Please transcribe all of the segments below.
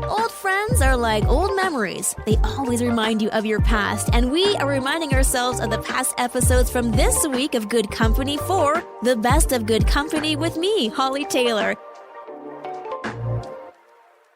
Old friends are like old memories. They always remind you of your past, and we are reminding ourselves of the past episodes from this week of Good Company for the best of Good Company with me, Hollie Taylor.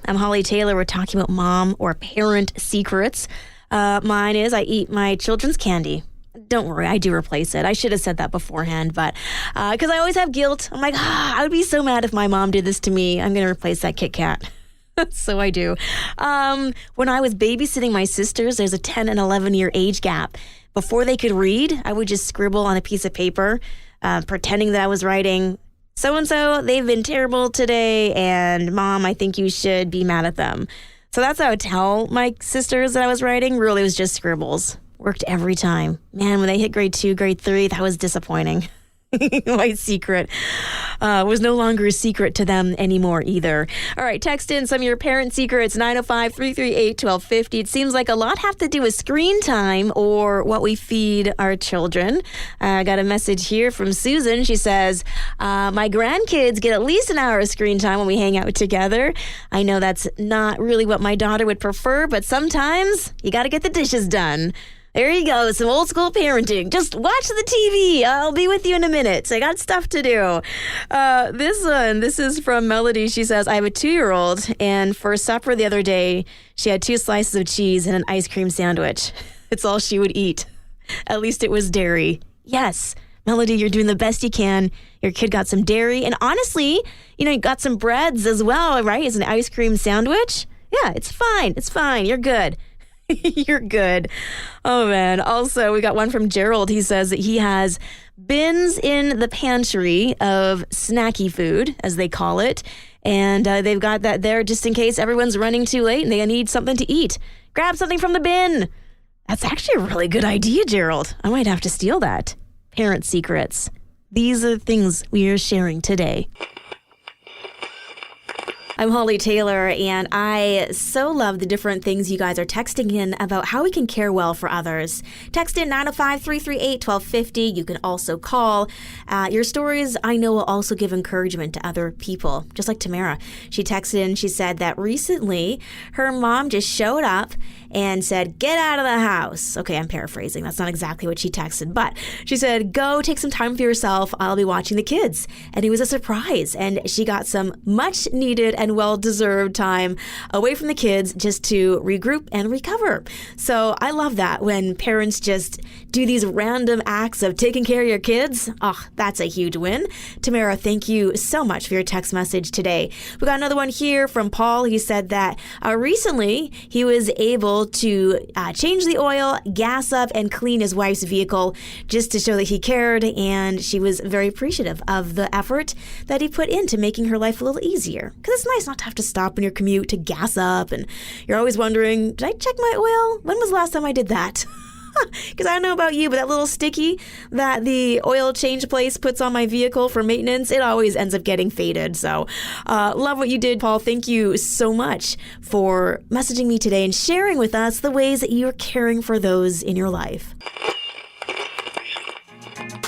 I'm Hollie Taylor. We're talking about mom or parent secrets. Mine is I eat my children's candy. Don't worry, I do replace it. I should have said that beforehand, but because I always have guilt. I'm like, I would be so mad if my mom did this to me. I'm going to replace that Kit Kat. So I do. When I was babysitting my sisters, there's a 10 and 11-year age gap. Before they could read, I would just scribble on a piece of paper, pretending that I was writing, so-and-so, they've been terrible today, and Mom, I think you should be mad at them. So that's how I would tell my sisters that I was writing. Really, it was just scribbles. Worked every time. Man, when they hit grade 2, grade 3, that was disappointing. My secret was no longer a secret to them anymore either. All right, text in some of your parent secrets, 905-338-1250. It seems like a lot have to do with screen time or what we feed our children. I got a message here from Susan. She says, my grandkids get at least an hour of screen time when we hang out together. I know that's not really what my daughter would prefer, but sometimes you got to get the dishes done. There you go, some old school parenting. Just watch the TV. I'll be with you in a minute. I got stuff to do. This is from Melody. She says, I have a 2-year-old, and for supper the other day, she had 2 slices of cheese and an ice cream sandwich. It's all she would eat. At least it was dairy. Yes, Melody, you're doing the best you can. Your kid got some dairy, and honestly, you got some breads as well, right? It's an ice cream sandwich. Yeah, it's fine. It's fine. You're good. You're good. Oh, man. Also, we got one from Gerald. He says that he has bins in the pantry of snacky food, as they call it. And they've got that there just in case everyone's running too late and they need something to eat. Grab something from the bin. That's actually a really good idea, Gerald. I might have to steal that. Parent secrets. These are the things we are sharing today. I'm Hollie Taylor, and I so love the different things you guys are texting in about how we can care well for others. Text in 905-338-1250. You can also call. Your stories, I know, will also give encouragement to other people, just like Tamara. She texted in, she said that recently her mom just showed up and said, get out of the house. Okay, I'm paraphrasing. That's not exactly what she texted, but she said, go take some time for yourself. I'll be watching the kids. And it was a surprise. And she got some much needed and well-deserved time away from the kids just to regroup and recover. So I love that when parents just do these random acts of taking care of your kids. Oh, that's a huge win. Tamara, thank you so much for your text message today. We got another one here from Paul. He said that recently he was able to change the oil, gas up, and clean his wife's vehicle just to show that he cared, and she was very appreciative of the effort that he put into making her life a little easier. Because it's nice not to have to stop in your commute to gas up, and you're always wondering, did I check my oil? When was the last time I did that? Because I don't know about you, but that little sticky that the oil change place puts on my vehicle for maintenance, it always ends up getting faded. So love what you did, Paul. Thank you so much for messaging me today and sharing with us the ways that you're caring for those in your life.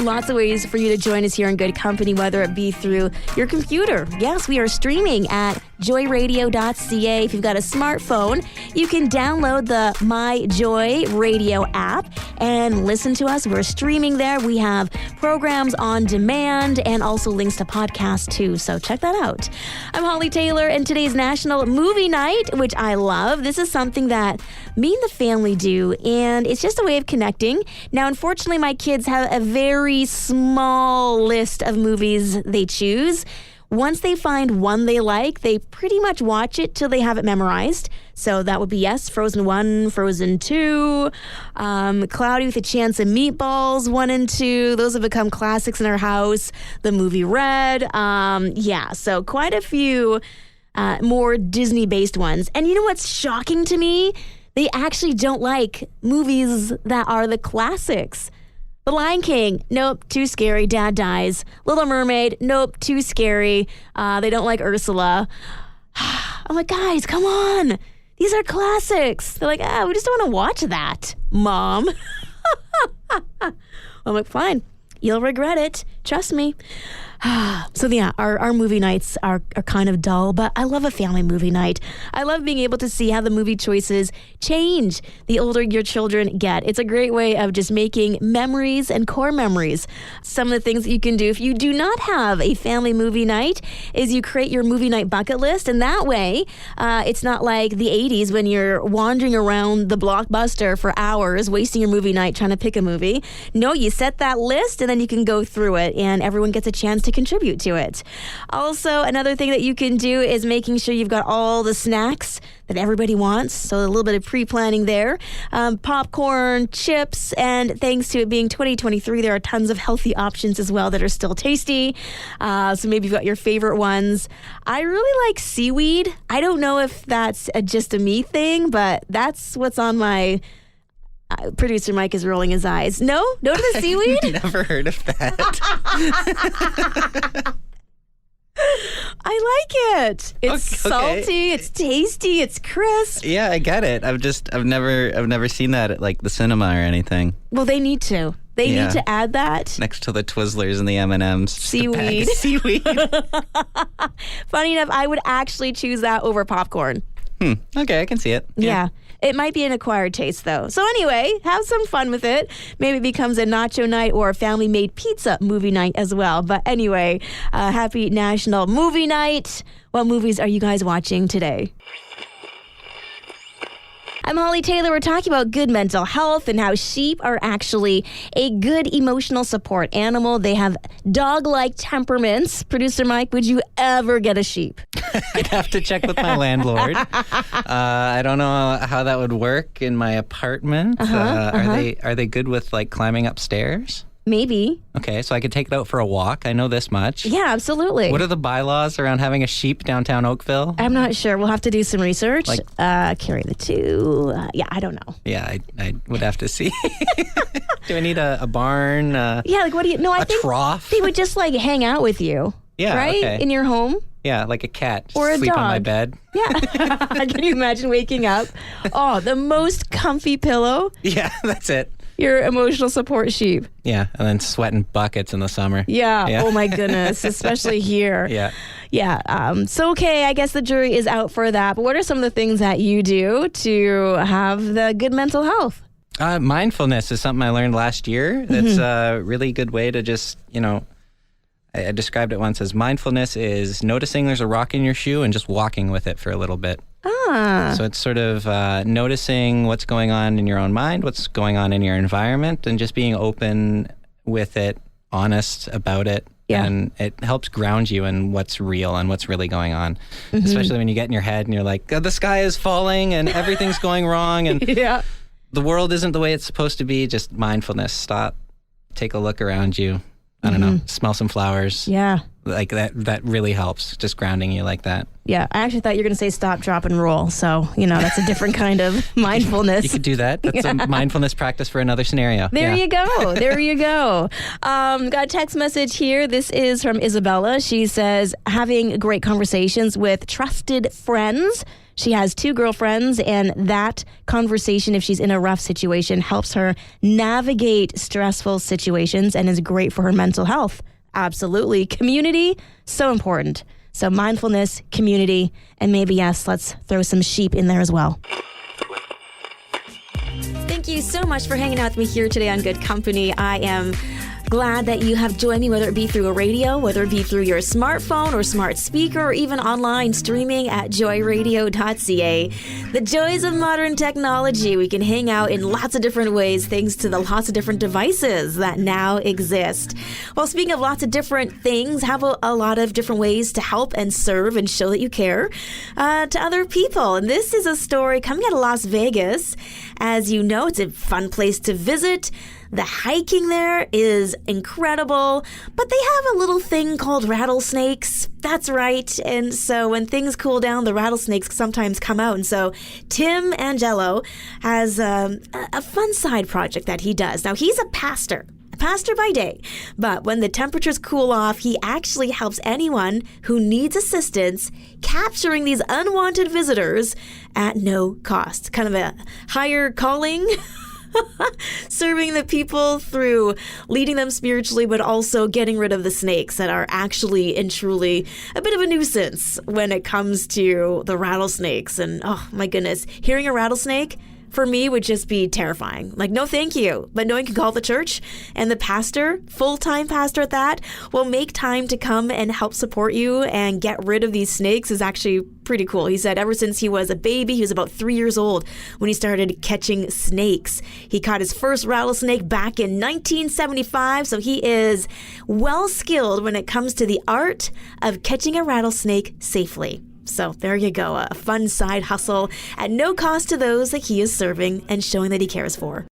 Lots of ways for you to join us here in Good Company, whether it be through your computer. Yes, we are streaming at joyradio.ca. If you've got a smartphone, you can download the My Joy Radio app and listen to us. We're streaming there. We have programs on demand and also links to podcasts too, so check that out. I'm Hollie Taylor, and today's National Movie Night, which I love. This is something that me and the family do, and it's just a way of connecting. Now, unfortunately, my kids have a very small list of movies they choose. Once they find one they like, they pretty much watch it till they have it memorized. So that would be, yes, Frozen 1, Frozen 2, Cloudy with a Chance of Meatballs 1 and 2. Those have become classics in our house. The movie Red. So quite a few more Disney-based ones. And you know what's shocking to me? They actually don't like movies that are the classics. The Lion King, nope, too scary, Dad dies. Little Mermaid, nope, too scary. They don't like Ursula. I'm like, guys, come on. These are classics. They're like, we just don't want to watch that, Mom. I'm like, fine. You'll regret it. Trust me. So yeah, our movie nights are kind of dull, but I love a family movie night. I love being able to see how the movie choices change the older your children get. It's a great way of just making memories and core memories. Some of the things that you can do if you do not have a family movie night is you create your movie night bucket list, and that way it's not like the 80s when you're wandering around the Blockbuster for hours wasting your movie night trying to pick a movie. No, you set that list and then you can go through it and everyone gets a chance to contribute to it. Also, another thing that you can do is making sure you've got all the snacks that everybody wants. So a little bit of pre-planning there. Popcorn, chips, and thanks to it being 2023, there are tons of healthy options as well that are still tasty. So maybe you've got your favorite ones. I really like seaweed. I don't know if that's just a me thing, but that's what's on my... Producer Mike is rolling his eyes. No to the seaweed? I've never heard of that. I like it. It's salty, it's tasty, it's crisp. Yeah, I get it. I've never seen that at like the cinema or anything. Well, they need to. They need to add that. Next to the Twizzlers and the M&Ms. Seaweed. Seaweed. Funny enough, I would actually choose that over popcorn. Okay, I can see it. Yeah. It might be an acquired taste, though. So anyway, have some fun with it. Maybe it becomes a nacho night or a family-made pizza movie night as well. But anyway, happy National Movie Night. What movies are you guys watching today? I'm Hollie Taylor. We're talking about good mental health and how sheep are actually a good emotional support animal. They have dog-like temperaments. Producer Mike, would you ever get a sheep? I'd have to check with my landlord. I don't know how that would work in my apartment. Are they good with like climbing upstairs? Maybe. Okay, so I could take it out for a walk. I know this much. Yeah, absolutely. What are the bylaws around having a sheep downtown Oakville? I'm not sure. We'll have to do some research. Carry the two. Yeah, I don't know. Yeah, I would have to see. Do I need a barn? What do you... No, I think trough? They would just like hang out with you. Yeah, right? Okay. In your home. Yeah, like a cat. Or a sleep dog. On my bed. Yeah. Can you imagine waking up? Oh, the most comfy pillow. Yeah, that's it. Your emotional support sheep. Yeah, and then sweating buckets in the summer. Yeah. Oh my goodness, especially here. Yeah. Yeah. So, okay, I guess the jury is out for that. But what are some of the things that you do to have the good mental health? Mindfulness is something I learned last year. That's a really good way to just, I described it once as mindfulness is noticing there's a rock in your shoe and just walking with it for a little bit. So it's sort of noticing what's going on in your own mind, what's going on in your environment, and just being open with it, honest about it. Yeah. And it helps ground you in what's real and what's really going on, especially when you get in your head and you're like, the sky is falling and everything's going wrong and the world isn't the way it's supposed to be. Just mindfulness. Stop, take a look around you. I don't know, smell some flowers. Yeah. Like that really helps, just grounding you like that. Yeah, I actually thought you were going to say stop, drop, and roll. So, that's a different kind of mindfulness. You could do that. That's a mindfulness practice for another scenario. There you go. There you go. Got a text message here. This is from Isabella. She says, having great conversations with trusted friends. She has 2 girlfriends, and that conversation, if she's in a rough situation, helps her navigate stressful situations and is great for her mental health. Absolutely. Community, so important. So mindfulness, community, and maybe, yes, let's throw some sheep in there as well. Thank you so much for hanging out with me here today on Good Company. I am glad that you have joined me, whether it be through a radio, whether it be through your smartphone or smart speaker, or even online streaming at joyradio.ca. The joys of modern technology. We can hang out in lots of different ways thanks to the lots of different devices that now exist. Well, speaking of lots of different things, have a lot of different ways to help and serve and show that you care to other people. And this is a story coming out of Las Vegas. As you know, it's a fun place to visit. The hiking there is incredible, but they have a little thing called rattlesnakes. That's right. And so when things cool down, the rattlesnakes sometimes come out. And so Tim Angelo has a fun side project that he does. Now, he's a pastor by day, but when the temperatures cool off, he actually helps anyone who needs assistance capturing these unwanted visitors at no cost. Kind of a higher calling. Serving the people through leading them spiritually, but also getting rid of the snakes that are actually and truly a bit of a nuisance when it comes to the rattlesnakes. And oh my goodness, hearing a rattlesnake for me would just be terrifying. Like, no, thank you. But knowing you can call the church and the pastor, full-time pastor at that, will make time to come and help support you and get rid of these snakes is actually pretty cool. He said ever since he was a baby, he was about 3 years old when he started catching snakes. He caught his first rattlesnake back in 1975, so he is well skilled when it comes to the art of catching a rattlesnake safely. So there you go, a fun side hustle at no cost to those that he is serving and showing that he cares for.